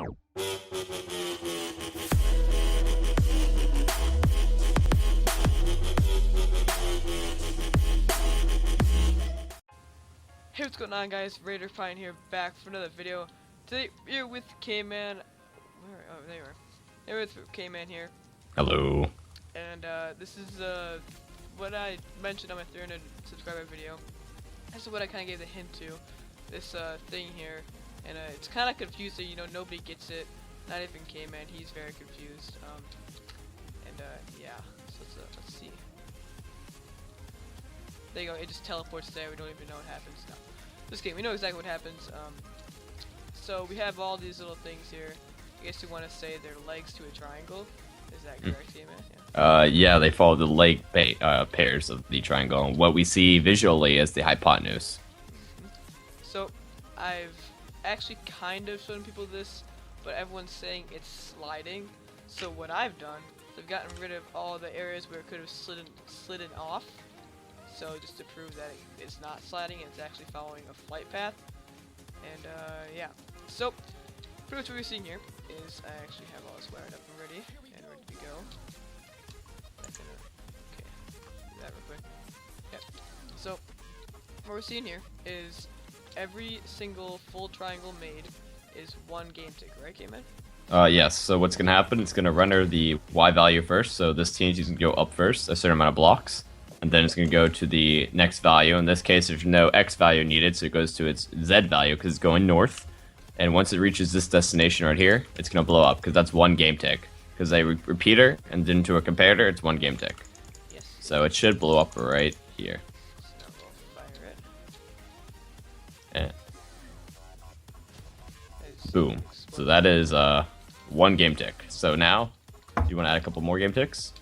Hey, what's going on, guys? Raiderpint here, back for another video. Today we're with K-Man. Oh, there you are. Here with K-Man here. Hello. And this is what I mentioned on my 300 subscriber video. This is what I kind of gave the hint to. This thing here, and it's kind of confusing. You know, nobody gets it. Not even K-Man. He's very confused. Yeah. So let's see. There you go, it just teleports there, we don't even know what happens. No. This game, we know exactly what happens. So we have all these little things here. I guess you want to say they're legs to a triangle. Is that correct, man? Yeah, they follow the leg pairs of the triangle. And what we see visually is the hypotenuse. So I've actually kind of shown people this, but everyone's saying it's sliding. So what I've done is I've gotten rid of all the areas where it could have slidden off. So just to prove that it's not sliding, it's actually following a flight path. And yeah, so pretty much what we're seeing here is I actually have all this wired up and ready to go. Okay, do that real quick. Yep. So what we're seeing here is every single full triangle made is one game tick, right, K-Man? Yes, so what's going to happen, it's going to render the Y value first, so this TNT is going to go up first, a certain amount of blocks. And then it's going to go to the next value. In this case, there's no X value needed, so it goes to its Z value because it's going north. And once it reaches this destination right here, it's going to blow up because that's one game tick. Because a repeater and then to a comparator, it's one game tick. Yes. So it should blow up right here. So we'll fire it. And boom. So that is one game tick. So now, do you want to add a couple more game ticks?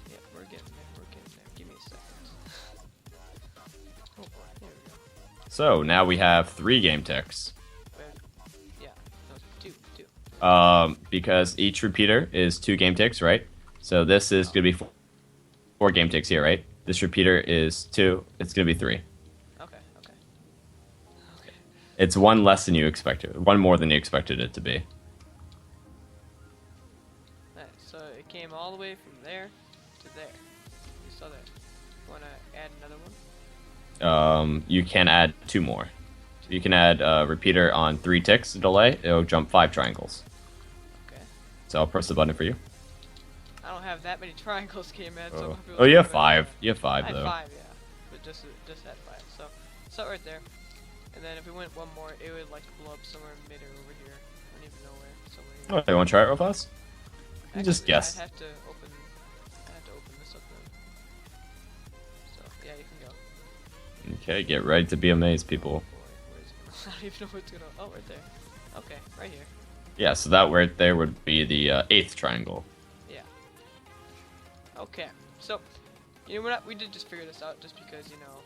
So now we have 3 game ticks. Yeah, no, two. Because each repeater is 2 game ticks, right? So this is going to be 4 game ticks here, right? This repeater is 2. It's going to be 3. Okay. It's 1 less than you expected. 1 more than you expected it to be. Alright, so it came all the way from there to there. You saw that. You want to add another one? You can add 2 more. You can add a repeater on 3 ticks delay. It'll jump 5 triangles. Okay. So I'll press the button for you. I don't have that many triangles, K-Man. So Oh, you have 5. You have 5 I though. have 5, yeah. But just had 5. So start right there. And then if we went one more, it would like blow up somewhere in mid or over here. I don't even know where. Somewhere here. Oh, you want to try it real fast? Actually, Just guess. I have to open this up then. So yeah, you can go. Okay, get ready to be amazed, people. I don't even know what's gonna. Oh, right there. Okay, right here. Yeah, so that right there would be the 8th triangle. Yeah. Okay. So, you know, we did just figure this out just because, you know,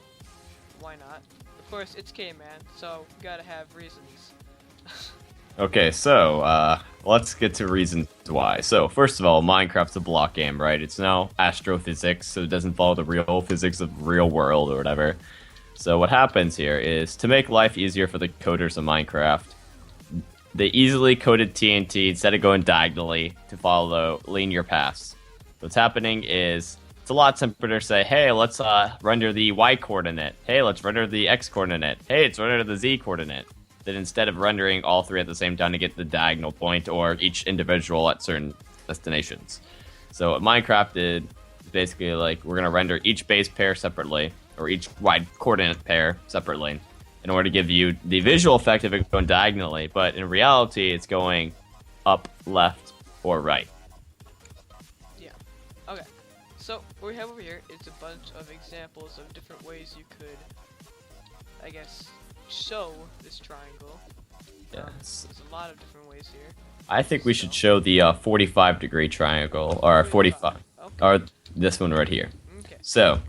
why not? Of course, it's K-Man, so we gotta have reasons. Okay, so let's get to reasons why. So first of all, Minecraft's a block game, right? It's now astrophysics, so it doesn't follow the real physics of real world or whatever. So what happens here is, to make life easier for the coders of Minecraft, they easily coded TNT instead of going diagonally to follow linear paths. What's happening is, it's a lot simpler to say, hey, let's render the Y coordinate. Hey, let's render the X coordinate. Hey, let's render the Z coordinate. Then instead of rendering all 3 at the same time to get the diagonal point or each individual at certain destinations. So what Minecraft did is basically like, we're going to render each base pair separately, or each Y coordinate pair separately, in order to give you the visual effect of it going diagonally, but in reality it's going up, left, or right. Yeah. Okay. So what we have over here is a bunch of examples of different ways you could, I guess, show this triangle. Yes. There's a lot of different ways here. I think we should show the 45-degree triangle, or 45, okay. or this one right here. Okay. So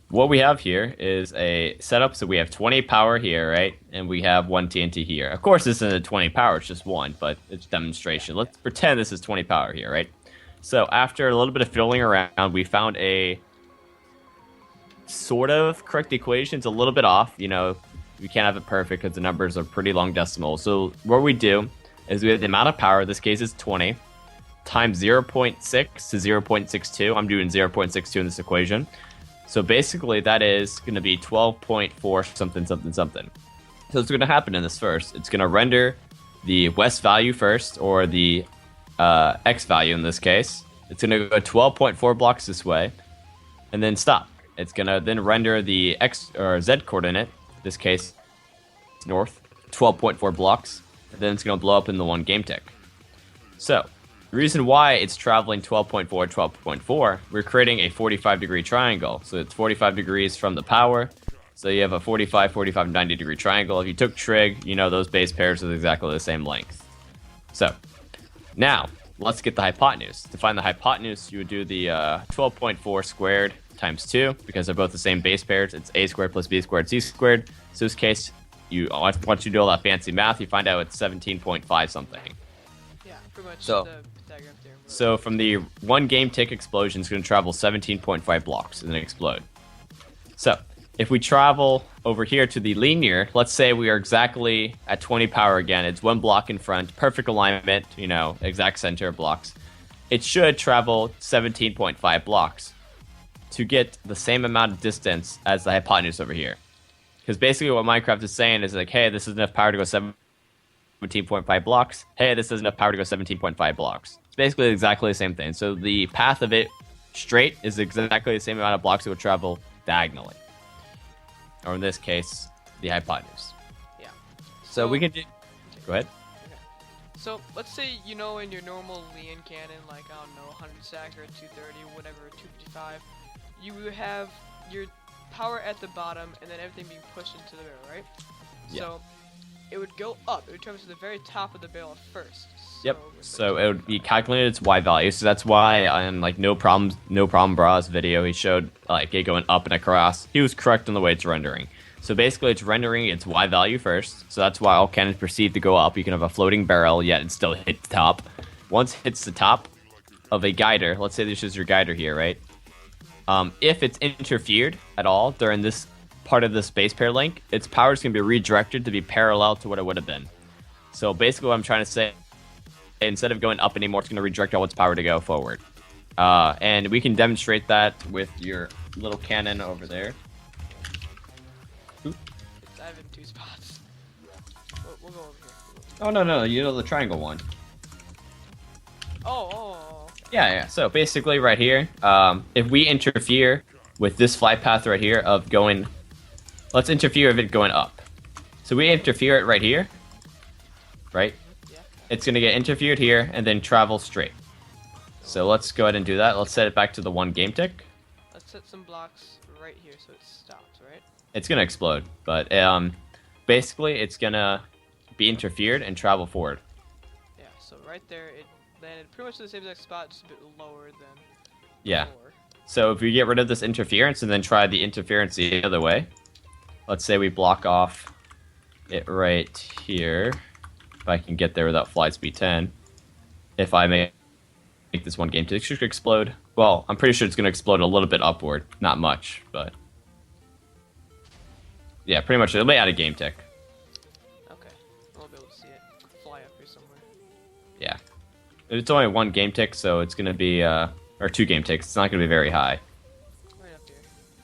what we have here is a setup. So we have 20 power here, right? And we have 1 TNT here. Of course, this isn't a 20 power, it's just 1, but it's demonstration. Let's pretend this is 20 power here, right? So after a little bit of fiddling around, we found a sort of correct equation. It's a little bit off, you know. We can't have it perfect because the numbers are pretty long decimals. So what we do is we have the amount of power. In this case, is 20 times 0.6 to 0.62. I'm doing 0.62 in this equation. So basically, that is going to be 12.4 something something something. So what's going to happen in this first? It's going to render the west value first, or the x value in this case. It's going to go 12.4 blocks this way, and then stop. It's going to then render the x or z coordinate, in this case, north, 12.4 blocks, and then it's going to blow up in the one game tick. So the reason why it's traveling 12.4, 12.4, we're creating a 45-degree triangle. So it's 45 degrees from the power. So you have a 45, 45, 90-degree triangle. If you took trig, you know those base pairs are exactly the same length. So now let's get the hypotenuse. To find the hypotenuse, you would do the 12.4 squared times 2, because they're both the same base pairs. It's a squared plus b squared c squared. So in this case, once you do all that fancy math, you find out it's 17.5 something. Yeah, pretty much So, the Pythagorean theorem. So from the one game tick explosion, it's going to travel 17.5 blocks and then explode. So if we travel over here to the linear, let's say we are exactly at 20 power again. It's one block in front, perfect alignment, you know, exact center of blocks. It should travel 17.5 blocks to get the same amount of distance as the hypotenuse over here. Because basically what Minecraft is saying is like, hey, this is enough power to go 17.5 blocks. Hey, this is enough power to go 17.5 blocks. It's basically exactly the same thing. So the path of it straight is exactly the same amount of blocks it would travel diagonally. Or in this case, the hypotenuse. Yeah. So we can do... Go ahead. Okay. So let's say, you know, in your normal lein cannon, like, I don't know, 100 stack or 230, whatever, 255, you have your power at the bottom and then everything being pushed into the barrel, right? Yeah. So it would go up. It would travel to the very top of the barrel first. Yep. So it would be calculated its y value. So that's why on like no problem bras video, he showed like it going up and across. He was correct in the way it's rendering. So basically, it's rendering its y value first. So that's why all cannons proceed to go up. You can have a floating barrel, yet it still hits the top. Once it hits the top of a guider, let's say this is your guider here, right? If it's interfered at all during this part of this base pair link, its power is going to be redirected to be parallel to what it would have been. So basically what I'm trying to say, instead of going up anymore, it's going to redirect all its power to go forward. And we can demonstrate that with your little cannon over there. It's, I have it in 2 spots. We'll go over here. Oh, no, you know the triangle one. Oh. Yeah. So basically right here, if we interfere with this flight path right here of going... Let's interfere with it going up. So we interfere it right here, right? Yeah. It's going to get interfered here and then travel straight. So let's go ahead and do that. Let's set it back to the one game tick. Let's set some blocks right here so it stops, right? It's going to explode, but basically it's going to be interfered and travel forward. Yeah, so right there it landed pretty much in the same exact spot, just a bit lower than Yeah. before. So if we get rid of this interference and then try the interference the other way, let's say we block off it right here. If I can get there without flight speed 10. If I make this one game tick, it should explode. Well, I'm pretty sure it's going to explode a little bit upward. Not much, but... Yeah, pretty much. It'll be out of game tick. Okay. I'll be able to see it fly up here somewhere. Yeah. It's only one game tick, so it's going to be... or 2 game ticks. It's not going to be very high. Right up here.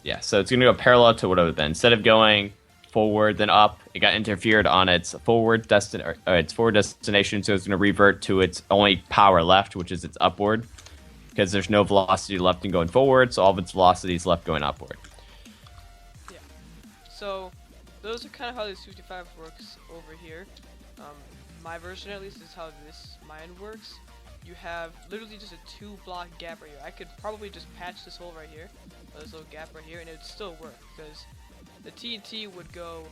Yeah, so it's going to go parallel to what it would have been. Instead of going forward, then up, it got interfered on its forward destination, so it's going to revert to its only power left, which is its upward, because there's no velocity left in going forward, so all of its velocity is left going upward. Yeah. So those are kind of how this 55 works over here. My version, at least, is how mine works. You have literally just a 2-block gap right here. I could probably just patch this hole right here, or this little gap right here, and it would still work, because the TNT would go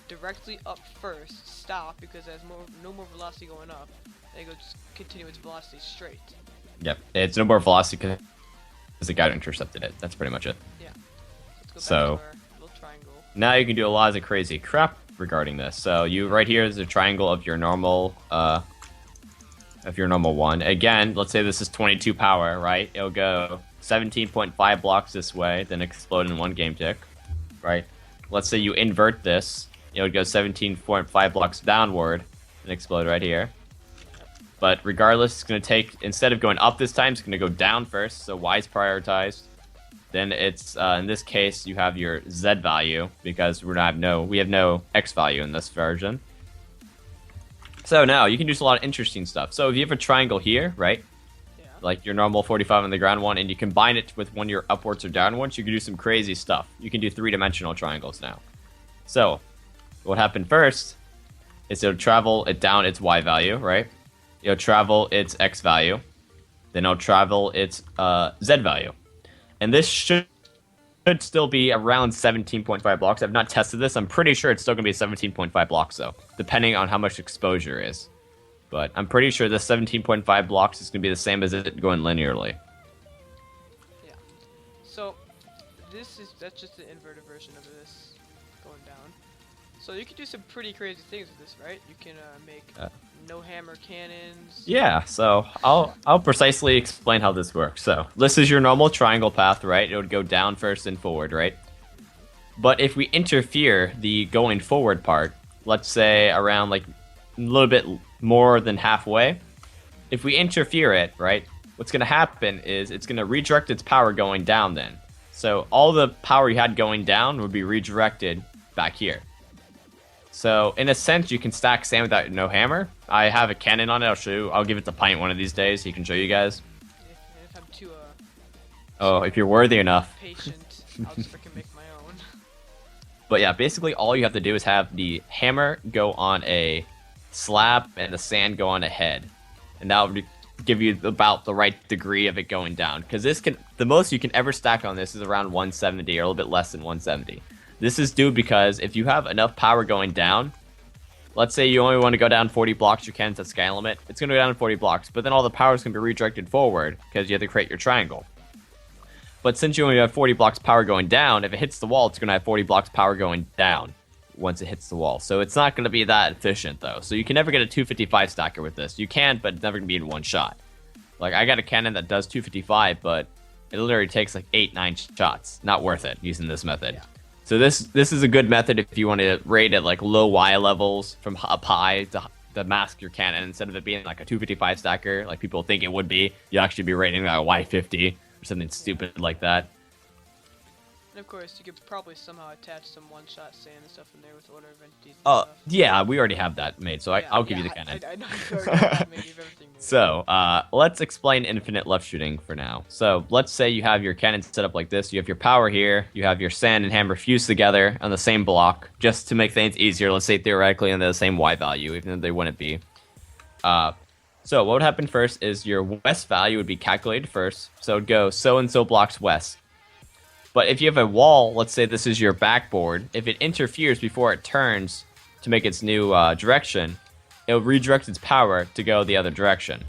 directly up first, stop, because there's no more velocity going up, and it goes just continue its velocity straight. Yep, it's no more velocity because the guy intercepted it. That's pretty much it. Yeah. Let's go back So to our little triangle. now you can do a lot of crazy crap regarding this. So you right here is a triangle of your normal one. Again, let's say this is 22 power, right? It'll go 17.5 blocks this way, then explode in one game tick, right? Let's say you invert this, it would go 17.5 blocks downward and explode right here. But regardless, it's going to take, instead of going up this time, it's going to go down first. So Y is prioritized. Then it's, in this case, you have your Z value because we have no X value in this version. So now you can do a lot of interesting stuff. So if you have a triangle here, right? Yeah. Like your normal 45 on the ground one, and you combine it with one of your upwards or downwards, you can do some crazy stuff. You can do 3-dimensional triangles now. So what happened first is it'll travel it down its Y value, right? It'll travel its X value. Then it'll travel its Z value. And this should still be around 17.5 blocks. I've not tested this. I'm pretty sure it's still going to be 17.5 blocks, though, depending on how much exposure is. But I'm pretty sure the 17.5 blocks is going to be the same as it going linearly. Yeah. So that's just the inverted version of this going down. So you can do some pretty crazy things with this, right? You can make no hammer cannons. Yeah, so I'll precisely explain how this works. So this is your normal triangle path, right? It would go down first and forward, right? But if we interfere the going forward part, let's say around like a little bit more than halfway, if we interfere it, right, what's going to happen is it's going to redirect its power going down then. So all the power you had going down would be redirected back here. So in a sense, you can stack sand without no hammer. I have a cannon on it. I'll give it to Pint one of these days. He can show you guys. If I'm too if you're worthy enough. patient, I'll just freaking make my own. But yeah, basically all you have to do is have the hammer go on a slab and the sand go on a head, and that would give you about the right degree of it going down. Because the most you can ever stack on this is around 170 or a little bit less than 170. This is due because if you have enough power going down, let's say you only want to go down 40 blocks, your cannon's at sky limit, it's going to go down 40 blocks, but then all the power is going to be redirected forward because you have to create your triangle. But since you only have 40 blocks power going down, if it hits the wall, it's going to have 40 blocks power going down once it hits the wall. So it's not going to be that efficient, though. So you can never get a 255 stacker with this. You can, but it's never going to be in one shot. Like, I got a cannon that does 255, but it literally takes like 8-9 shots. Not worth it using this method. Yeah. So this is a good method if you want to raid at like low Y levels from up high to mask your cannon. Instead of it being like a 255 stacker, like people think it would be, you'll actually be raiding like a Y50 or something stupid like that. And of course, you could probably somehow attach some one-shot sand and stuff in there with order of entities and Oh, stuff. yeah, we already have that made, so I'll give you the cannon. I know you already have maybe everything made. So, let's explain infinite left shooting for now. So, let's say you have your cannon set up like this. You have your power here. You have your sand and hammer fused together on the same block. Just to make things easier, let's say theoretically in the same Y value, even though they wouldn't be. So, what would happen first is your west value would be calculated first. So, it would go so-and-so blocks west. But if you have a wall, let's say this is your backboard, if it interferes before it turns to make its new direction, it'll redirect its power to go the other direction.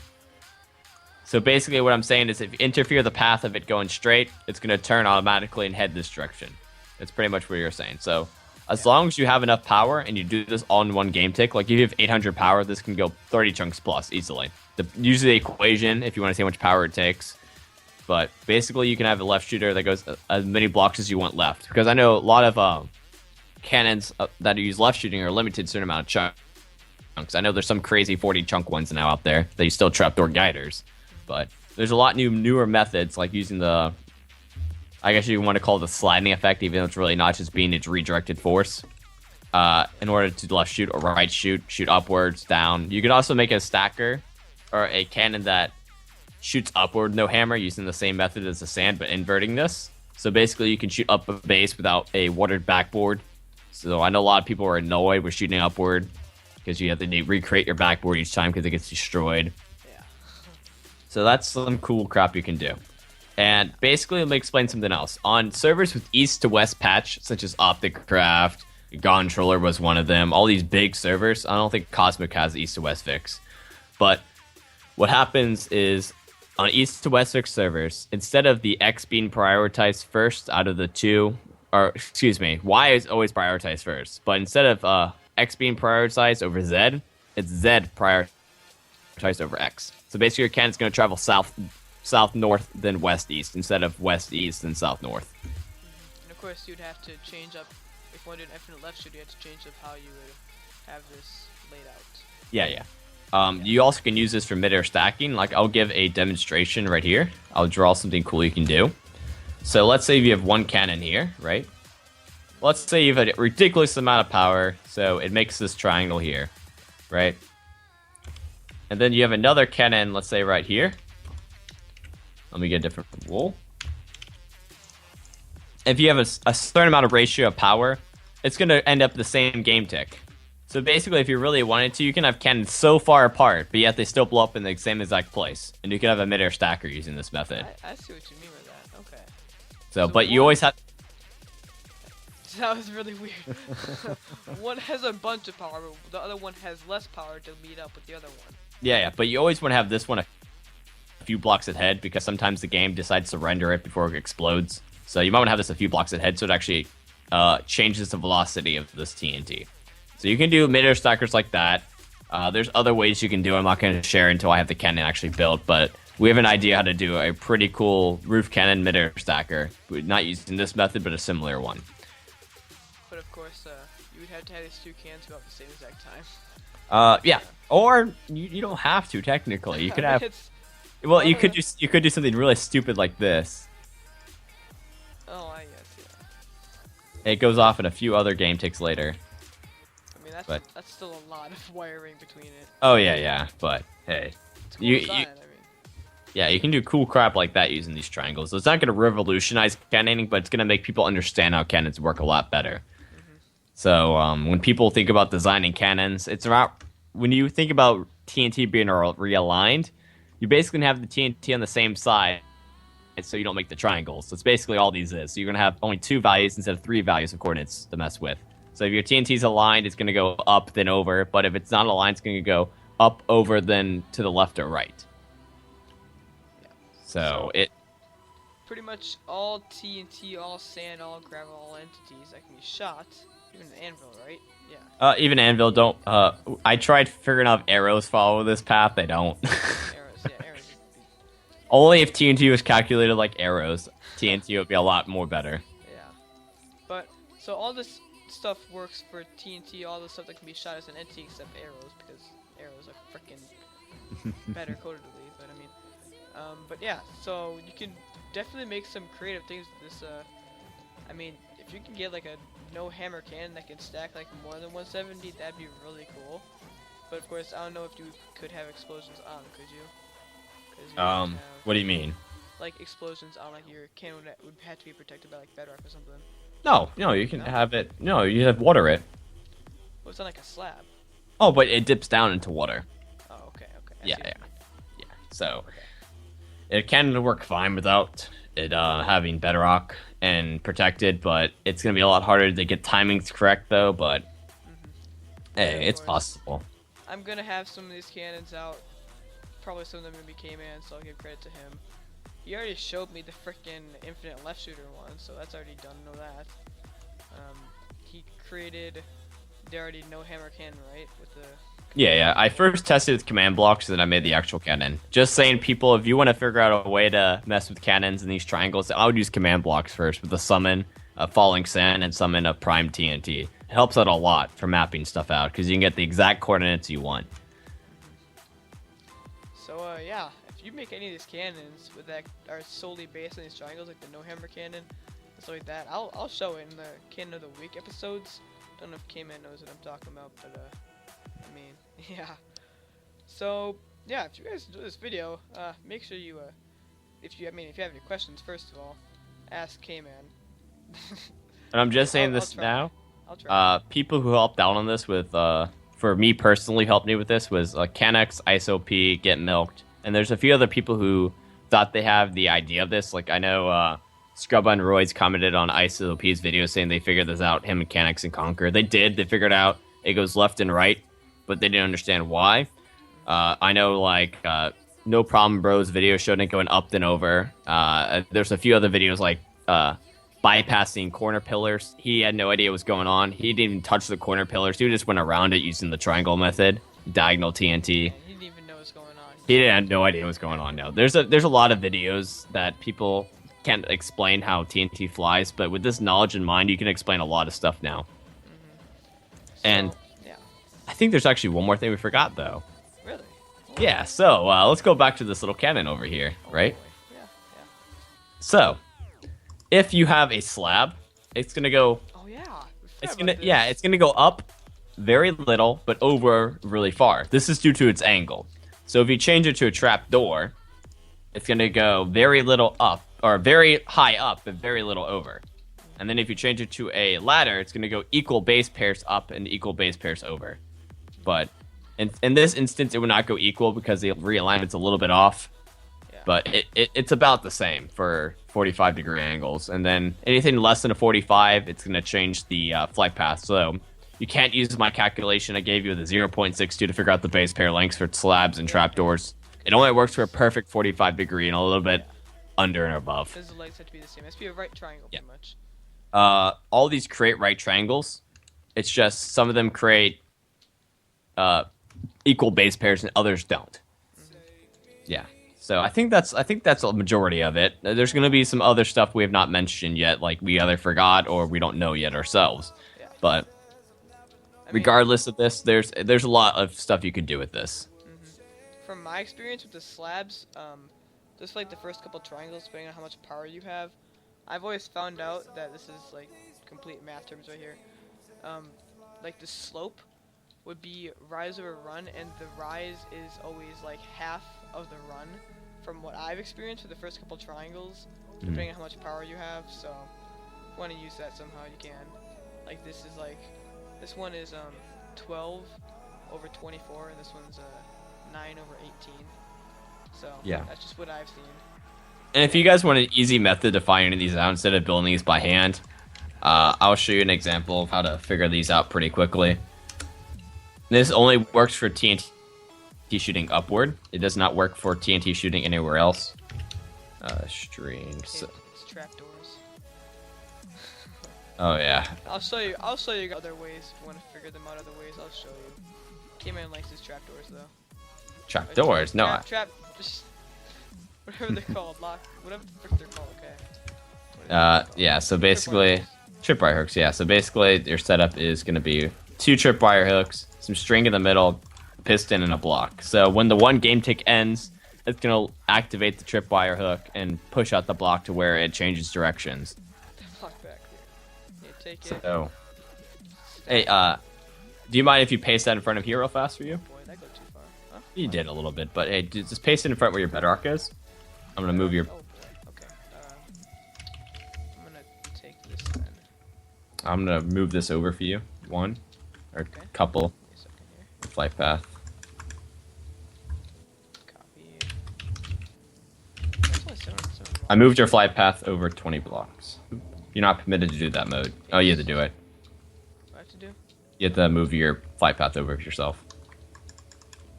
So basically what I'm saying is if you interfere the path of it going straight, it's going to turn automatically and head this direction. That's pretty much what you're saying. So as long as you have enough power and you do this all in one game tick, like if you have 800 power, this can go 30 chunks plus easily. Use the equation if you want to see how much power it takes. But basically, you can have a left shooter that goes as many blocks as you want left. Because I know a lot of cannons that use left shooting are limited to a certain amount of chunks. I know there's some crazy 40 chunk ones now out there that use still trapdoor guiders. But there's a lot newer methods, like using the, I guess you want to call it the sliding effect, even though it's really not, just being its redirected force. In order to left shoot or right shoot, shoot upwards, down. You could also make a stacker or a cannon that shoots upward, no hammer, using the same method as the sand, but inverting this. So basically, you can shoot up a base without a watered backboard. So I know a lot of people are annoyed with shooting upward because you have to recreate your backboard each time because it gets destroyed. Yeah. So that's some cool crap you can do. And basically, let me explain something else. On servers with east to west patch, such as OpticCraft, Controller was one of them, all these big servers, I don't think Cosmic has east to west fix. But what happens is, on east to west fix servers, instead of the X being prioritized first out of the two, or excuse me, Y is always prioritized first, but instead of X being prioritized over Z, it's Z prioritized over X. So basically your cannon's going to travel south north then west east instead of west east and south north. And of course you'd have to change up, if you want to do an infinite left shoot, you have to change up how you would have this laid out. Yeah. You also can use this for mid-air stacking. Like, I'll give a demonstration right here. I'll draw something cool you can do. So let's say you have one cannon here, right? Let's say you have a ridiculous amount of power, so it makes this triangle here, right? And then you have another cannon, let's say right here. Let me get a different wool. If you have a certain amount of ratio of power, it's going to end up the same game tick. So basically, if you really wanted to, you can have cannons so far apart, but yet they still blow up in the same exact place. And you can have a mid-air stacker using this method. I see what you mean with that. Okay. So but you always have... That was really weird. One has a bunch of power, but the other one has less power to meet up with the other one. Yeah, but you always want to have this one a few blocks ahead, because sometimes the game decides to render it before it explodes. So you might want to have this a few blocks ahead, so it actually changes the velocity of this TNT. So you can do mid-air stackers like that. There's other ways you can do it. I'm not going to share until I have the cannon actually built, but we have an idea how to do a pretty cool roof cannon mid-air stacker. Not using this method, but a similar one. But of course, you would have to have these two cannons go at the same exact time. Yeah. Or you don't have to technically. You could have. Well, you could do something really stupid like this. Oh, I guess, yeah. It goes off in a few other game ticks later. I mean, that's still a lot of wiring between it. Oh yeah, but hey, It's cool design, I mean. Yeah, you can do cool crap like that using these triangles. So it's not going to revolutionize cannoning, but it's going to make people understand how cannons work a lot better. So when people think about designing cannons, it's about when you think about TNT being realigned, you basically have the TNT on the same side, so you don't make the triangles. So it's basically all these is. So you're going to have only 2 values instead of 3 values of coordinates to mess with. So if your TNT's aligned, it's going to go up, then over. But if it's not aligned, it's going to go up, over, then to the left or right. Yeah. So it... Pretty much all TNT, all sand, all gravel, all entities that can be shot. Even an anvil, right? Yeah. Even anvil don't... I tried figuring out if arrows follow this path. They don't. Arrows, yeah, arrows. Only if TNT was calculated like arrows, TNT would be a lot more better. Yeah. But, so all this stuff works for TNT, all the stuff that can be shot as an entity except arrows, because arrows are freaking better codedly, but I mean, but yeah, so you can definitely make some creative things with this, I mean, if you can get like a no hammer cannon that can stack like more than 170, that'd be really cool. But of course, I don't know if you could have explosions on, could you? 'Cause you have, What do you mean? like explosions on like your cannon would have to be protected by like bedrock or something. No, you can have it. No, you have water it. Well, it's on like a slab. Oh, but it dips down into water. Oh, okay. I Yeah. see. Yeah. So it can work fine without it having bedrock and protected, but it's gonna be a lot harder to get timings correct though. But hey, Yeah, it's of course. possible. I'm gonna have some of these cannons out. Probably some of them gonna be K-Man, so I'll give credit to him. He already showed me the frickin' infinite left shooter one, so that's already done. Know that. He created the already no hammer cannon, right? With the Yeah. I first tested with command blocks, and then I made the actual cannon. Just saying, people, if you want to figure out a way to mess with cannons and these triangles, I would use command blocks first with the summon, falling sand, and summon a prime TNT. It helps out a lot for mapping stuff out because you can get the exact coordinates you want. So yeah, if you make any of these cannons with that are solely based on these triangles, like the no hammer cannon and stuff like that, I'll show it in the Cannon of the Week episodes. Don't know if K-Man knows what I'm talking about, but I mean, yeah. So yeah, if you guys enjoy this video, make sure you if you have any questions, first of all, ask K-Man. And I'm just saying I'll this try. now. I'll try. People who helped out on this with, for me personally, helped me with this was Canex, ISOP, Get Milked, and there's a few other people who thought they have the idea of this. Like I know Scrub on Roy's commented on ISOP's video saying they figured this out. Him and Canex and Conquer, they did. They figured out it goes left and right, but they didn't understand why. I know like No Problem Bro's video showed it going up then over. There's a few other videos like bypassing corner pillars. He had no idea what was going on. He didn't even touch the corner pillars. He just went around it using the triangle method, diagonal TNT. Yeah, he didn't even know what's going on. He didn't have no idea what was going on. Now there's a lot of videos that people can't explain how TNT flies, but with this knowledge in mind, you can explain a lot of stuff now. So, And yeah, I think there's actually one more thing we forgot though. really. Yeah, so let's go back to this little cannon over here, right? Yeah, yeah. So, if you have a slab, it's gonna go. Oh yeah. It's gonna go up very little, but over really far. This is due to its angle. So if you change it to a trap door, it's gonna go very little up, or very high up, but very little over. And then if you change it to a ladder, it's gonna go equal base pairs up and equal base pairs over. But in this instance, it would not go equal because the realignment's a little bit off. Yeah. But it's about the same for 45-degree angles. And then anything less than a 45, it's going to change the flight path. So you can't use my calculation I gave you, the 0.62, to figure out the base pair lengths for slabs and trapdoors. It only works for a perfect 45-degree and a little bit under and above. Because the legs have to be the same. It has to be a right triangle, pretty much. All these create right triangles. It's just some of them create equal base pairs and others don't. Yeah. So I think that's a majority of it. There's going to be some other stuff we have not mentioned yet, like we either forgot or we don't know yet ourselves. Yeah. But regardless of this, there's a lot of stuff you could do with this. From my experience with the slabs, just like the first couple triangles, depending on how much power you have, I've always found out that this is like complete math terms right here. Like the slope would be rise over run, and the rise is always like half of the run. From what I've experienced with the first couple triangles, depending on how much power you have. So, if you want to use that somehow, you can. Like this one is 12 over 24, and this one's 9 over 18. So yeah, that's just what I've seen. And if you guys want an easy method to finding these out instead of building these by hand, I'll show you an example of how to figure these out pretty quickly. This only works for TNT shooting upward. It does not work for TNT shooting anywhere else. Streams. It's trapdoors. Oh yeah. I'll show you other ways if you want to figure them out other ways. I'll show you. K-Man likes his trapdoors though. Trapdoors? No. Just whatever they're called, whatever the frick they're called. Okay. Yeah. So basically, tripwire hooks. Yeah. So basically, your setup is going to be 2 tripwire hooks, some string in the middle, piston, and a block. So when the one game tick ends, it's going to activate the tripwire hook and push out the block to where it changes directions. Block back here. Yeah, take it. So, hey, do you mind if you paste that in front of here real fast for you? Boy, that go too far. Huh? You did a little bit, but hey, just paste it in front where your bedrock is. I'm going to move your... Oh boy, okay. I'm going to take this then. I'm going to move this over for you. One, or couple. Flight path. Copy. I moved your flight path over 20 blocks. You're not permitted to do that mode. Oh, you have to do it. What do I have to do? You have to move your flight path over yourself.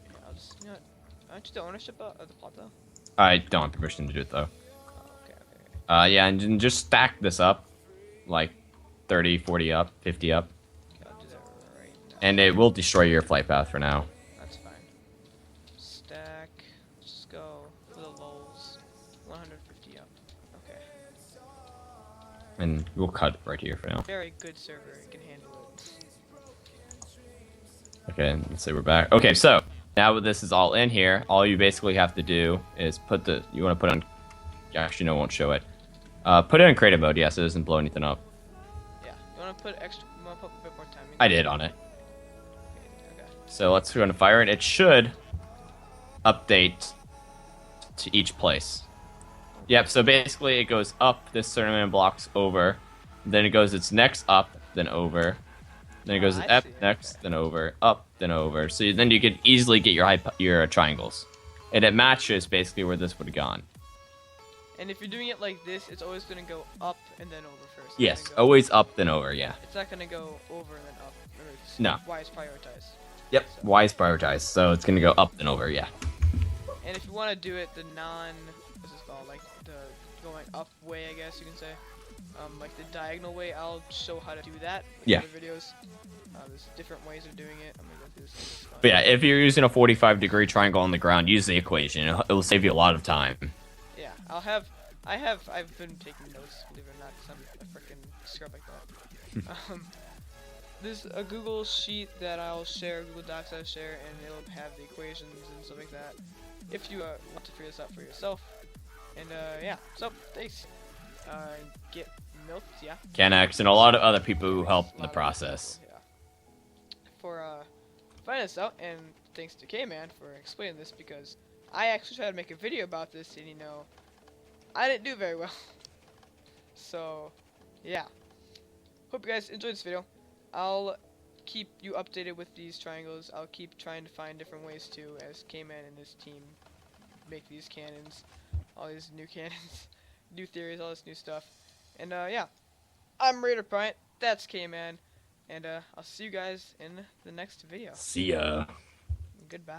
Yeah, I'll just, you know what? Aren't you the ownership of the plot though? I don't have permission to do it though. Oh, okay. Yeah, and just stack this up. Like 30, 40 up, 50 up. Okay, I'll do that right now. And it will destroy your flight path for now. That's fine. Stack. Just go for the lulls. 150 up. Okay. And we'll cut it right here for now. Very good server. It can handle it. Okay, let's say we're back. Okay, so now that this is all in here, all you basically have to do is put the... You want to put on... Actually, no, it won't show it. Put it in creative mode, yeah, so it doesn't blow anything up. Yeah. You want to put extra... You want to put a bit more time in? I did on it. Okay. So let's go and fire it. It should update to each place. Yep, so basically it goes up this certain amount of blocks over, then it goes its next up, then over, then it goes up next, then over, up, then over. So then you can easily get your triangles. And it matches basically where this would have gone. And if you're doing it like this, it's always going to go up and then over first. It's Yes, gonna go, always up, then over, yeah. It's not going to go over and then up. It's No. Y is prioritized. Yep, Y is prioritized, so it's going to go up, then over, yeah. And if you want to do it the what's this called, like the going up way, I guess you can say, like the diagonal way, I'll show how to do that in Yeah. other videos. There's different ways of doing it. I'm gonna go through this. But yeah, if you're using a 45-degree triangle on the ground, use the equation. It will save you a lot of time. Yeah, I've been taking notes, believe it or not, because I'm a freaking scrub like that. there's a Google sheet that I'll share, Google Docs I'll share, and it'll have the equations and stuff like that. If you want to figure this out for yourself. And yeah, so thanks. Get milked, yeah. Kennex and a lot of other people who helped in the process. People, yeah. For finding this out, and thanks to K-Man for explaining this, because I actually tried to make a video about this, and you know, I didn't do very well. So, yeah. Hope you guys enjoyed this video. I'll keep you updated with these triangles. I'll keep trying to find different ways to, as K-Man and his team make these cannons, all these new cannons, new theories, all this new stuff. And yeah, I'm Raiderpint, that's K-Man, and I'll see you guys in the next video. See ya. Goodbye.